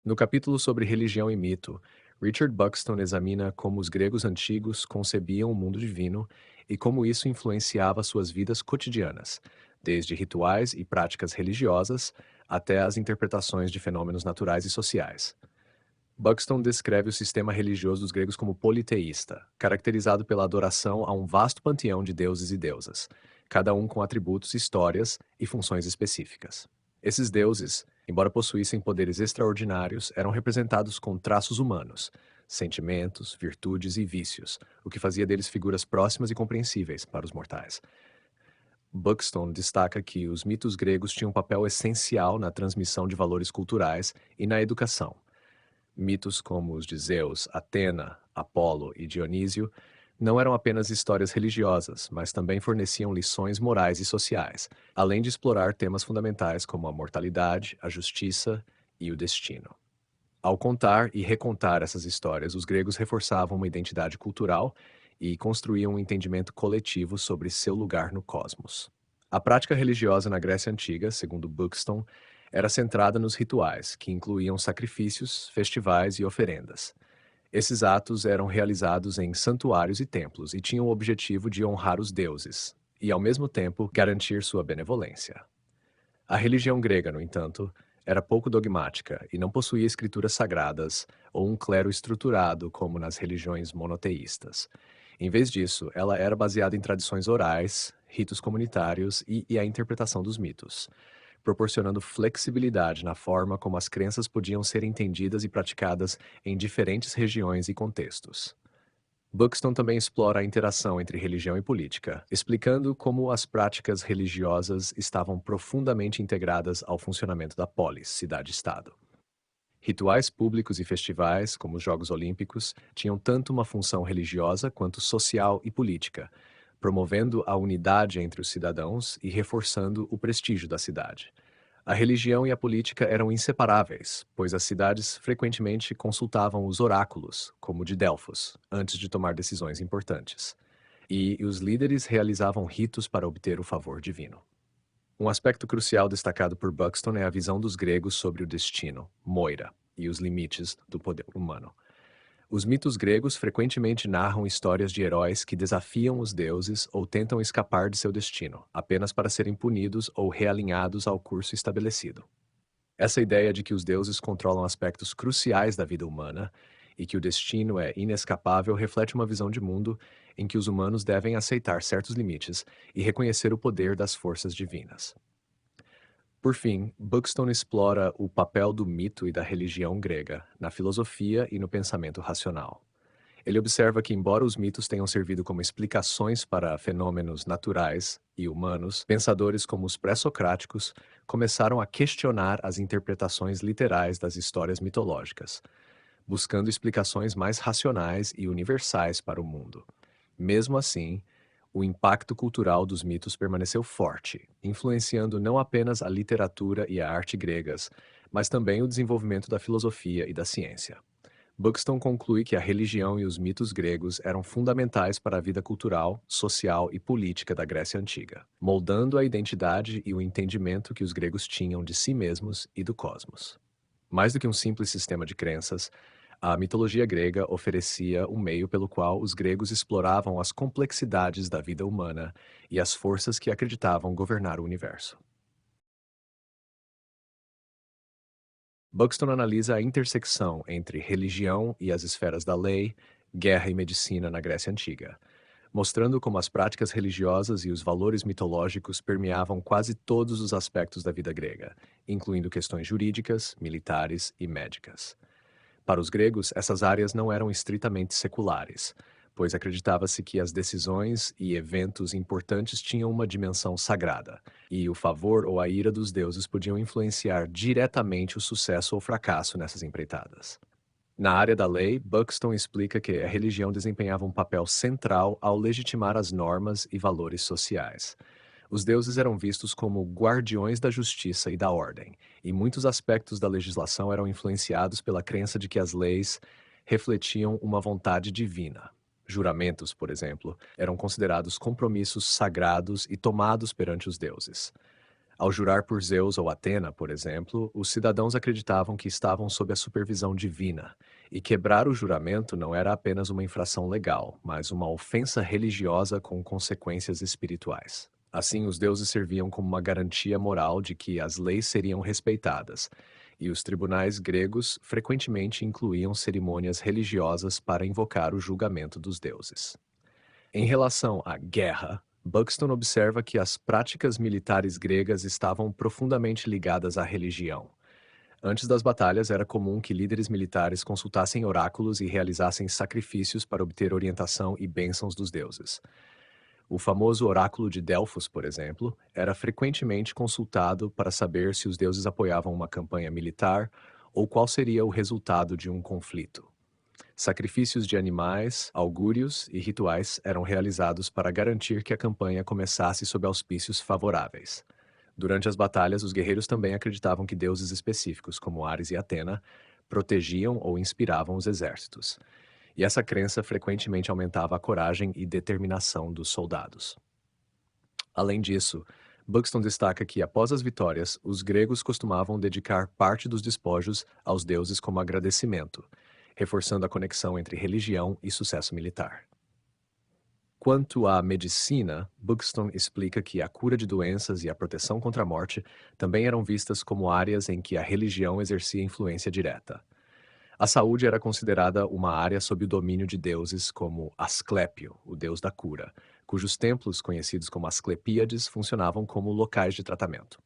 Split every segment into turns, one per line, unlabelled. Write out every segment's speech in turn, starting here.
No capítulo sobre religião e mito, Richard Buxton examina como os gregos antigos concebiam o mundo divino e como isso influenciava suas vidas cotidianas, desde rituais e práticas religiosas até as interpretações de fenômenos naturais e sociais. Buxton descreve o sistema religioso dos gregos como politeísta, caracterizado pela adoração a um vasto panteão de deuses e deusas, cada um com atributos, histórias e funções específicas. Esses deuses, embora possuíssem poderes extraordinários, eram representados com traços humanos, sentimentos, virtudes e vícios, o que fazia deles figuras próximas e compreensíveis para os mortais. Buxton destaca que os mitos gregos tinham um papel essencial na transmissão de valores culturais e na educação. Mitos como os de Zeus, Atena, Apolo e Dionísio não eram apenas histórias religiosas, mas também forneciam lições morais e sociais, além de explorar temas fundamentais como a mortalidade, a justiça e o destino. Ao contar e recontar essas histórias, os gregos reforçavam uma identidade cultural e construíam um entendimento coletivo sobre seu lugar no cosmos. A prática religiosa na Grécia Antiga, segundo Buxton, era centrada nos rituais, que incluíam sacrifícios, festivais e oferendas. Esses atos eram realizados em santuários e templos e tinham o objetivo de honrar os deuses e, ao mesmo tempo, garantir sua benevolência. A religião grega, no entanto, era pouco dogmática e não possuía escrituras sagradas ou um clero estruturado como nas religiões monoteístas. Em vez disso, ela era baseada em tradições orais, ritos comunitários e a interpretação dos mitos, proporcionando flexibilidade na forma como as crenças podiam ser entendidas e praticadas em diferentes regiões e contextos. Buxton também explora a interação entre religião e política, explicando como as práticas religiosas estavam profundamente integradas ao funcionamento da polis, cidade-estado. Rituais públicos e festivais, como os Jogos Olímpicos, tinham tanto uma função religiosa quanto social e política, promovendo a unidade entre os cidadãos e reforçando o prestígio da cidade. A religião e a política eram inseparáveis, pois as cidades frequentemente consultavam os oráculos, como o de Delfos, antes de tomar decisões importantes. E os líderes realizavam ritos para obter o favor divino. Um aspecto crucial destacado por Buxton é a visão dos gregos sobre o destino, Moira, e os limites do poder humano. Os mitos gregos frequentemente narram histórias de heróis que desafiam os deuses ou tentam escapar de seu destino, apenas para serem punidos ou realinhados ao curso estabelecido. Essa ideia de que os deuses controlam aspectos cruciais da vida humana e que o destino é inescapável reflete uma visão de mundo em que os humanos devem aceitar certos limites e reconhecer o poder das forças divinas. Por fim, Buxton explora o papel do mito e da religião grega na filosofia e no pensamento racional. Ele observa que, embora os mitos tenham servido como explicações para fenômenos naturais e humanos, pensadores como os pré-socráticos começaram a questionar as interpretações literais das histórias mitológicas, buscando explicações mais racionais e universais para o mundo. Mesmo assim, o impacto cultural dos mitos permaneceu forte, influenciando não apenas a literatura e a arte gregas, mas também o desenvolvimento da filosofia e da ciência. Buxton conclui que a religião e os mitos gregos eram fundamentais para a vida cultural, social e política da Grécia Antiga, moldando a identidade e o entendimento que os gregos tinham de si mesmos e do cosmos. Mais do que um simples sistema de crenças, a mitologia grega oferecia um meio pelo qual os gregos exploravam as complexidades da vida humana e as forças que acreditavam governar o universo. Buxton analisa a intersecção entre religião e as esferas da lei, guerra e medicina na Grécia Antiga, mostrando como as práticas religiosas e os valores mitológicos permeavam quase todos os aspectos da vida grega, incluindo questões jurídicas, militares e médicas. Para os gregos, essas áreas não eram estritamente seculares, pois acreditava-se que as decisões e eventos importantes tinham uma dimensão sagrada, e o favor ou a ira dos deuses podiam influenciar diretamente o sucesso ou fracasso nessas empreitadas. Na área da lei, Buxton explica que a religião desempenhava um papel central ao legitimar as normas e valores sociais. Os deuses eram vistos como guardiões da justiça e da ordem, e muitos aspectos da legislação eram influenciados pela crença de que as leis refletiam uma vontade divina. Juramentos, por exemplo, eram considerados compromissos sagrados e tomados perante os deuses. Ao jurar por Zeus ou Atena, por exemplo, os cidadãos acreditavam que estavam sob a supervisão divina, e quebrar o juramento não era apenas uma infração legal, mas uma ofensa religiosa com consequências espirituais. Assim, os deuses serviam como uma garantia moral de que as leis seriam respeitadas, e os tribunais gregos frequentemente incluíam cerimônias religiosas para invocar o julgamento dos deuses. Em relação à guerra, Buxton observa que as práticas militares gregas estavam profundamente ligadas à religião. Antes das batalhas, era comum que líderes militares consultassem oráculos e realizassem sacrifícios para obter orientação e bênçãos dos deuses. O famoso oráculo de Delfos, por exemplo, era frequentemente consultado para saber se os deuses apoiavam uma campanha militar ou qual seria o resultado de um conflito. Sacrifícios de animais, augúrios e rituais eram realizados para garantir que a campanha começasse sob auspícios favoráveis. Durante as batalhas, os guerreiros também acreditavam que deuses específicos, como Ares e Atena, protegiam ou inspiravam os exércitos. E essa crença frequentemente aumentava a coragem e determinação dos soldados. Além disso, Buxton destaca que, após as vitórias, os gregos costumavam dedicar parte dos despojos aos deuses como agradecimento, reforçando a conexão entre religião e sucesso militar. Quanto à medicina, Buxton explica que a cura de doenças e a proteção contra a morte também eram vistas como áreas em que a religião exercia influência direta. A saúde era considerada uma área sob o domínio de deuses como Asclépio, o deus da cura, cujos templos, conhecidos como Asclepíades, funcionavam como locais de tratamento.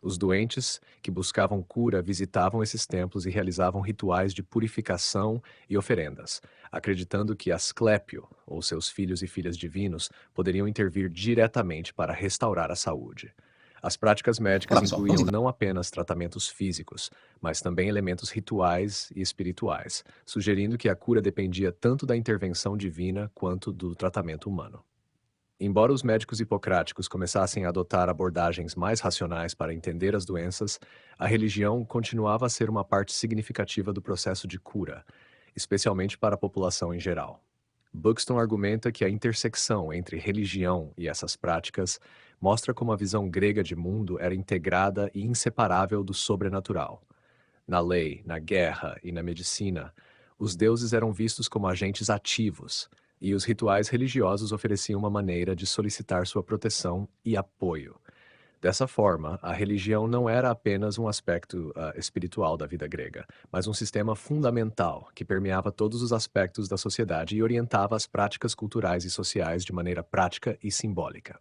Os doentes que buscavam cura visitavam esses templos e realizavam rituais de purificação e oferendas, acreditando que Asclépio, ou seus filhos e filhas divinos, poderiam intervir diretamente para restaurar a saúde. As práticas médicas
Olá, pessoal. Vamos
incluíam
então.
não apenas tratamentos físicos, mas também elementos rituais e espirituais, sugerindo que a cura dependia tanto da intervenção divina quanto do tratamento humano. Embora os médicos hipocráticos começassem a adotar abordagens mais racionais para entender as doenças, a religião continuava a ser uma parte significativa do processo de cura, especialmente para a população em geral. Buxton argumenta que a intersecção entre religião e essas práticas mostra como a visão grega de mundo era integrada e inseparável do sobrenatural. Na lei, na guerra e na medicina, os deuses eram vistos como agentes ativos, e os rituais religiosos ofereciam uma maneira de solicitar sua proteção e apoio. Dessa forma, a religião não era apenas um aspecto espiritual da vida grega, mas um sistema fundamental que permeava todos os aspectos da sociedade e orientava as práticas culturais e sociais de maneira prática e simbólica.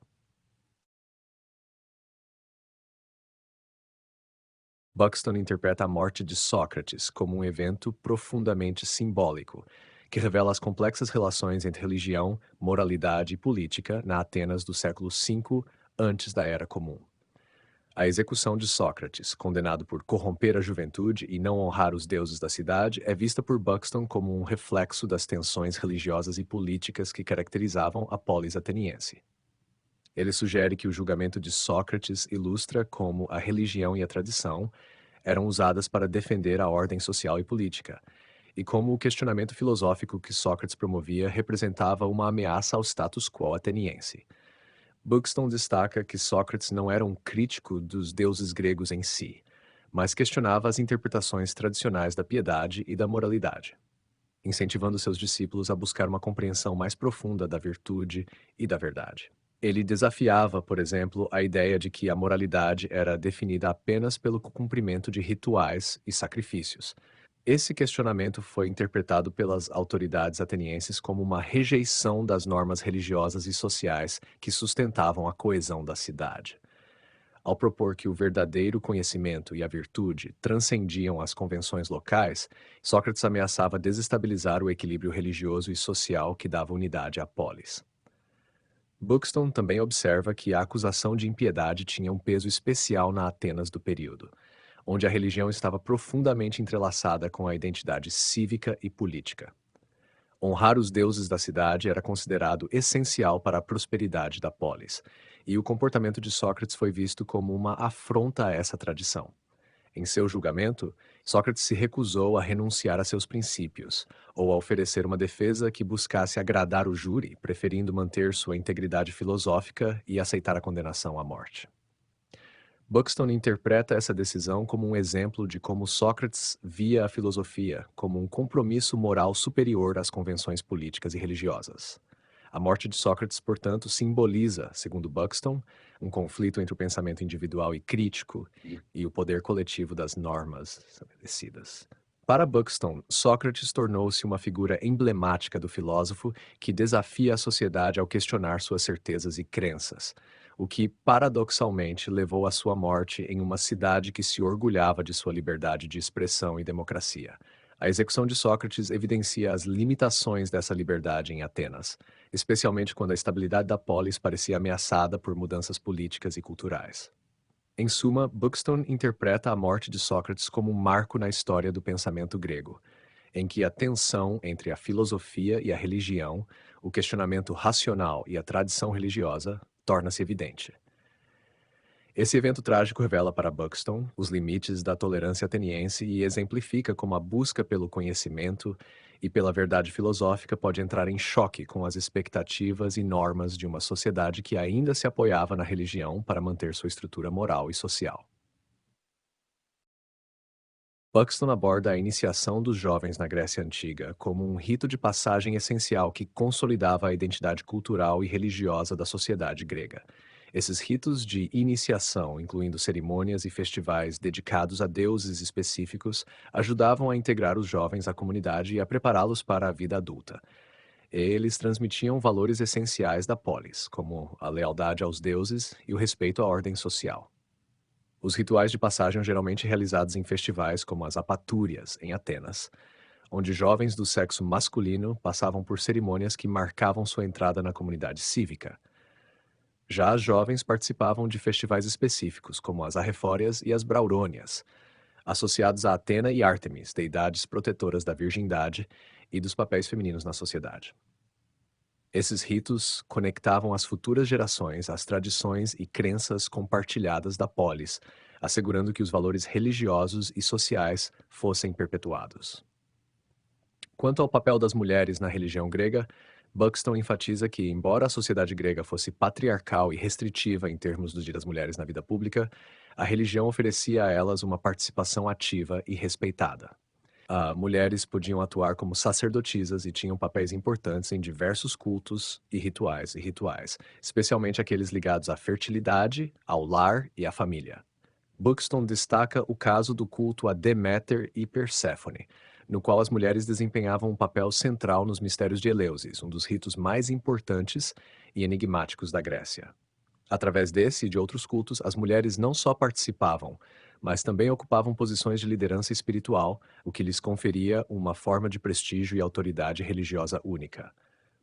Buxton interpreta a morte de Sócrates como um evento profundamente simbólico, que revela as complexas relações entre religião, moralidade e política na Atenas do século V antes da Era Comum. A execução de Sócrates, condenado por corromper a juventude e não honrar os deuses da cidade, é vista por Buxton como um reflexo das tensões religiosas e políticas que caracterizavam a polis ateniense. Ele sugere que o julgamento de Sócrates ilustra como a religião e a tradição eram usadas para defender a ordem social e política, e como o questionamento filosófico que Sócrates promovia representava uma ameaça ao status quo ateniense. Buxton destaca que Sócrates não era um crítico dos deuses gregos em si, mas questionava as interpretações tradicionais da piedade e da moralidade, incentivando seus discípulos a buscar uma compreensão mais profunda da virtude e da verdade. Ele desafiava, por exemplo, a ideia de que a moralidade era definida apenas pelo cumprimento de rituais e sacrifícios. Esse questionamento foi interpretado pelas autoridades atenienses como uma rejeição das normas religiosas e sociais que sustentavam a coesão da cidade. Ao propor que o verdadeiro conhecimento e a virtude transcendiam as convenções locais, Sócrates ameaçava desestabilizar o equilíbrio religioso e social que dava unidade à polis. Buxton também observa que a acusação de impiedade tinha um peso especial na Atenas do período, onde a religião estava profundamente entrelaçada com a identidade cívica e política. Honrar os deuses da cidade era considerado essencial para a prosperidade da polis, e o comportamento de Sócrates foi visto como uma afronta a essa tradição. Em seu julgamento, Sócrates se recusou a renunciar a seus princípios, ou a oferecer uma defesa que buscasse agradar o júri, preferindo manter sua integridade filosófica e aceitar a condenação à morte. Buxton interpreta essa decisão como um exemplo de como Sócrates via a filosofia como um compromisso moral superior às convenções políticas e religiosas. A morte de Sócrates, portanto, simboliza, segundo Buxton, um conflito entre o pensamento individual e crítico e o poder coletivo das normas estabelecidas. Para Buxton, Sócrates tornou-se uma figura emblemática do filósofo que desafia a sociedade ao questionar suas certezas e crenças, o que paradoxalmente levou à sua morte em uma cidade que se orgulhava de sua liberdade de expressão e democracia. A execução de Sócrates evidencia as limitações dessa liberdade em Atenas, especialmente quando a estabilidade da polis parecia ameaçada por mudanças políticas e culturais. Em suma, Buxton interpreta a morte de Sócrates como um marco na história do pensamento grego, em que a tensão entre a filosofia e a religião, o questionamento racional e a tradição religiosa, torna-se evidente. Esse evento trágico revela para Buxton os limites da tolerância ateniense e exemplifica como a busca pelo conhecimento e pela verdade filosófica pode entrar em choque com as expectativas e normas de uma sociedade que ainda se apoiava na religião para manter sua estrutura moral e social. Buxton aborda a iniciação dos jovens na Grécia Antiga como um rito de passagem essencial que consolidava a identidade cultural e religiosa da sociedade grega. Esses ritos de iniciação, incluindo cerimônias e festivais dedicados a deuses específicos, ajudavam a integrar os jovens à comunidade e a prepará-los para a vida adulta. Eles transmitiam valores essenciais da polis, como a lealdade aos deuses e o respeito à ordem social. Os rituais de passagem eram geralmente realizados em festivais como as apatúrias, em Atenas, onde jovens do sexo masculino passavam por cerimônias que marcavam sua entrada na comunidade cívica. Já as jovens participavam de festivais específicos, como as Arrefórias e as Braurônias, associados a Atena e Ártemis, deidades protetoras da virgindade e dos papéis femininos na sociedade. Esses ritos conectavam as futuras gerações às tradições e crenças compartilhadas da polis, assegurando que os valores religiosos e sociais fossem perpetuados. Quanto ao papel das mulheres na religião grega, Buxton enfatiza que, embora a sociedade grega fosse patriarcal e restritiva em termos do dia das mulheres na vida pública, a religião oferecia a elas uma participação ativa e respeitada. Mulheres podiam atuar como sacerdotisas e tinham papéis importantes em diversos cultos e rituais, especialmente aqueles ligados à fertilidade, ao lar e à família. Buxton destaca o caso do culto a Deméter e Perséfone, no qual as mulheres desempenhavam um papel central nos mistérios de Eleusis, um dos ritos mais importantes e enigmáticos da Grécia. Através desse e de outros cultos, as mulheres não só participavam, mas também ocupavam posições de liderança espiritual, o que lhes conferia uma forma de prestígio e autoridade religiosa única.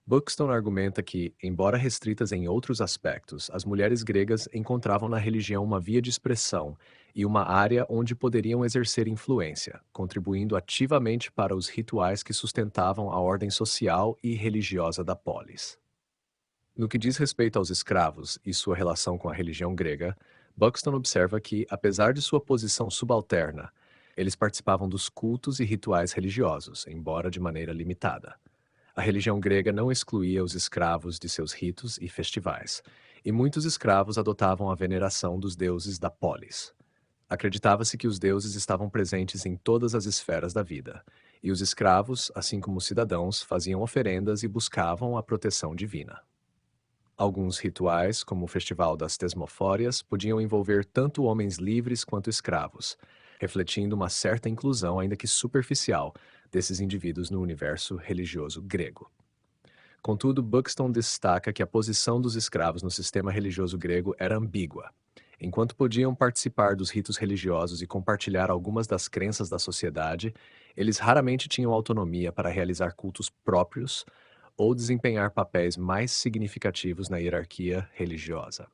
Buxton argumenta que, embora restritas em outros aspectos, as mulheres gregas encontravam na religião uma via de expressão e uma área onde poderiam exercer influência, contribuindo ativamente para os rituais que sustentavam a ordem social e religiosa da polis. No que diz respeito aos escravos e sua relação com a religião grega, Buxton observa que, apesar de sua posição subalterna, eles participavam dos cultos e rituais religiosos, embora de maneira limitada. A religião grega não excluía os escravos de seus ritos e festivais, e muitos escravos adotavam a veneração dos deuses da polis. Acreditava-se que os deuses estavam presentes em todas as esferas da vida, e os escravos, assim como os cidadãos, faziam oferendas e buscavam a proteção divina. Alguns rituais, como o Festival das Tesmofórias, podiam envolver tanto homens livres quanto escravos, refletindo uma certa inclusão, ainda que superficial, desses indivíduos no universo religioso grego. Contudo, Buxton destaca que a posição dos escravos no sistema religioso grego era ambígua. Enquanto podiam participar dos ritos religiosos e compartilhar algumas das crenças da sociedade, eles raramente tinham autonomia para realizar cultos próprios ou desempenhar papéis mais significativos na hierarquia religiosa.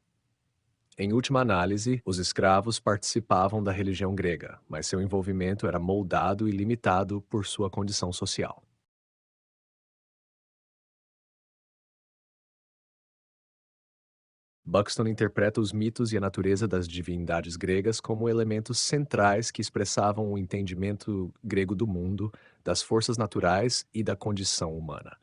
Em última análise, os escravos participavam da religião grega, mas seu envolvimento era moldado e limitado por sua condição social. Buxton interpreta os mitos e a natureza das divindades gregas como elementos centrais que expressavam o entendimento grego do mundo, das forças naturais e da condição humana.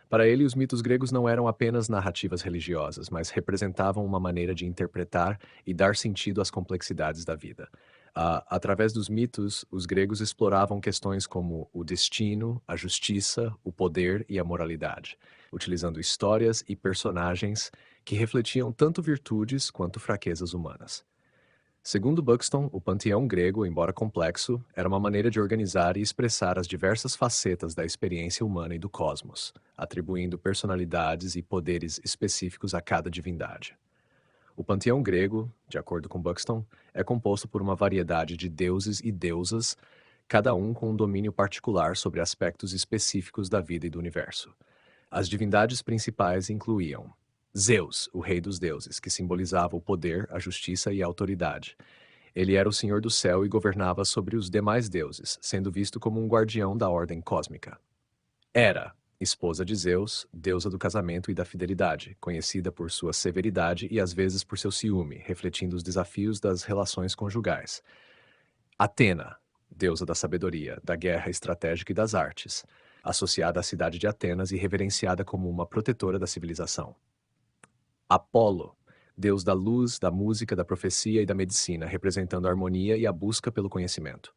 Para ele, os mitos gregos não eram apenas narrativas religiosas, mas representavam uma maneira de interpretar e dar sentido às complexidades da vida. Através dos mitos, os gregos exploravam questões como o destino, a justiça, o poder e a moralidade, utilizando histórias e personagens que refletiam tanto virtudes quanto fraquezas humanas. Segundo Buxton, o panteão grego, embora complexo, era uma maneira de organizar e expressar as diversas facetas da experiência humana e do cosmos, atribuindo personalidades e poderes específicos a cada divindade. O panteão grego, de acordo com Buxton, é composto por uma variedade de deuses e deusas, cada um com um domínio particular sobre aspectos específicos da vida e do universo. As divindades principais incluíam Zeus, o rei dos deuses, que simbolizava o poder, a justiça e a autoridade. Ele era o senhor do céu e governava sobre os demais deuses, sendo visto como um guardião da ordem cósmica. Hera, esposa de Zeus, deusa do casamento e da fidelidade, conhecida por sua severidade e às vezes por seu ciúme, refletindo os desafios das relações conjugais. Atena, deusa da sabedoria, da guerra estratégica e das artes, associada à cidade de Atenas e reverenciada como uma protetora da civilização. Apolo, deus da luz, da música, da profecia e da medicina, representando a harmonia e a busca pelo conhecimento.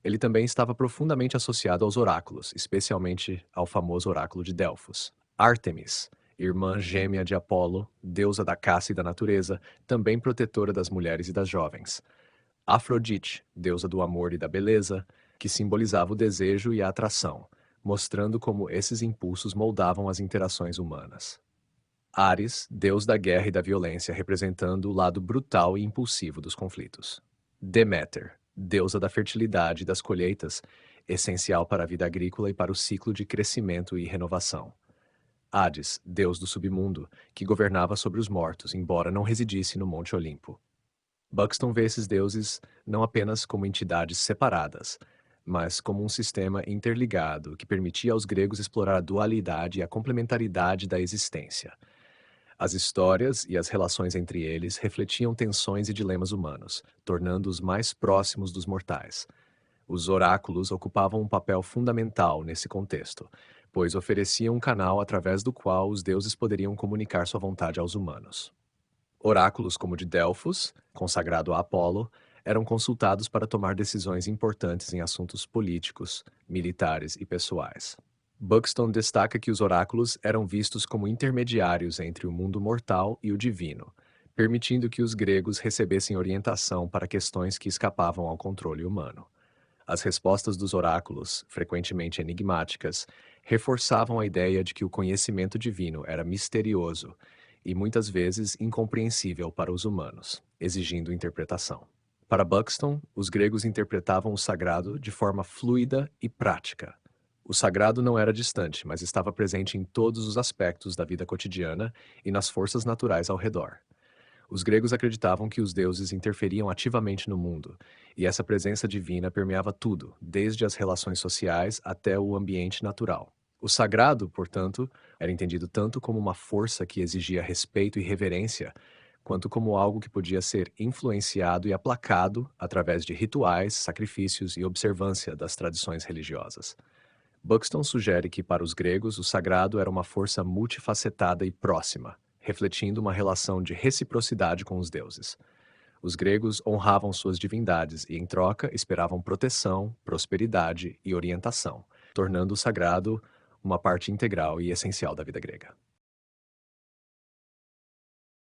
Ele também estava profundamente associado aos oráculos, especialmente ao famoso oráculo de Delfos. Ártemis, irmã gêmea de Apolo, deusa da caça e da natureza, também protetora das mulheres e das jovens. Afrodite, deusa do amor e da beleza, que simbolizava o desejo e a atração, mostrando como esses impulsos moldavam as interações humanas. Ares, deus da guerra e da violência, representando o lado brutal e impulsivo dos conflitos. Deméter, deusa da fertilidade e das colheitas, essencial para a vida agrícola e para o ciclo de crescimento e renovação. Hades, deus do submundo, que governava sobre os mortos, embora não residisse no Monte Olimpo. Buxton vê esses deuses não apenas como entidades separadas, mas como um sistema interligado que permitia aos gregos explorar a dualidade e a complementaridade da existência. As histórias e as relações entre eles refletiam tensões e dilemas humanos, tornando-os mais próximos dos mortais. Os oráculos ocupavam um papel fundamental nesse contexto, pois ofereciam um canal através do qual os deuses poderiam comunicar sua vontade aos humanos. Oráculos como o de Delfos, consagrado a Apolo, eram consultados para tomar decisões importantes em assuntos políticos, militares e pessoais. Buxton destaca que os oráculos eram vistos como intermediários entre o mundo mortal e o divino, permitindo que os gregos recebessem orientação para questões que escapavam ao controle humano. As respostas dos oráculos, frequentemente enigmáticas, reforçavam a ideia de que o conhecimento divino era misterioso e muitas vezes incompreensível para os humanos, exigindo interpretação. Para Buxton, os gregos interpretavam o sagrado de forma fluida e prática. O sagrado não era distante, mas estava presente em todos os aspectos da vida cotidiana e nas forças naturais ao redor. Os gregos acreditavam que os deuses interferiam ativamente no mundo, e essa presença divina permeava tudo, desde as relações sociais até o ambiente natural. O sagrado, portanto, era entendido tanto como uma força que exigia respeito e reverência, quanto como algo que podia ser influenciado e aplacado através de rituais, sacrifícios e observância das tradições religiosas. Buxton sugere que, para os gregos, o sagrado era uma força multifacetada e próxima, refletindo uma relação de reciprocidade com os deuses. Os gregos honravam suas divindades e, em troca, esperavam proteção, prosperidade e orientação, tornando o sagrado uma parte integral e essencial da vida grega.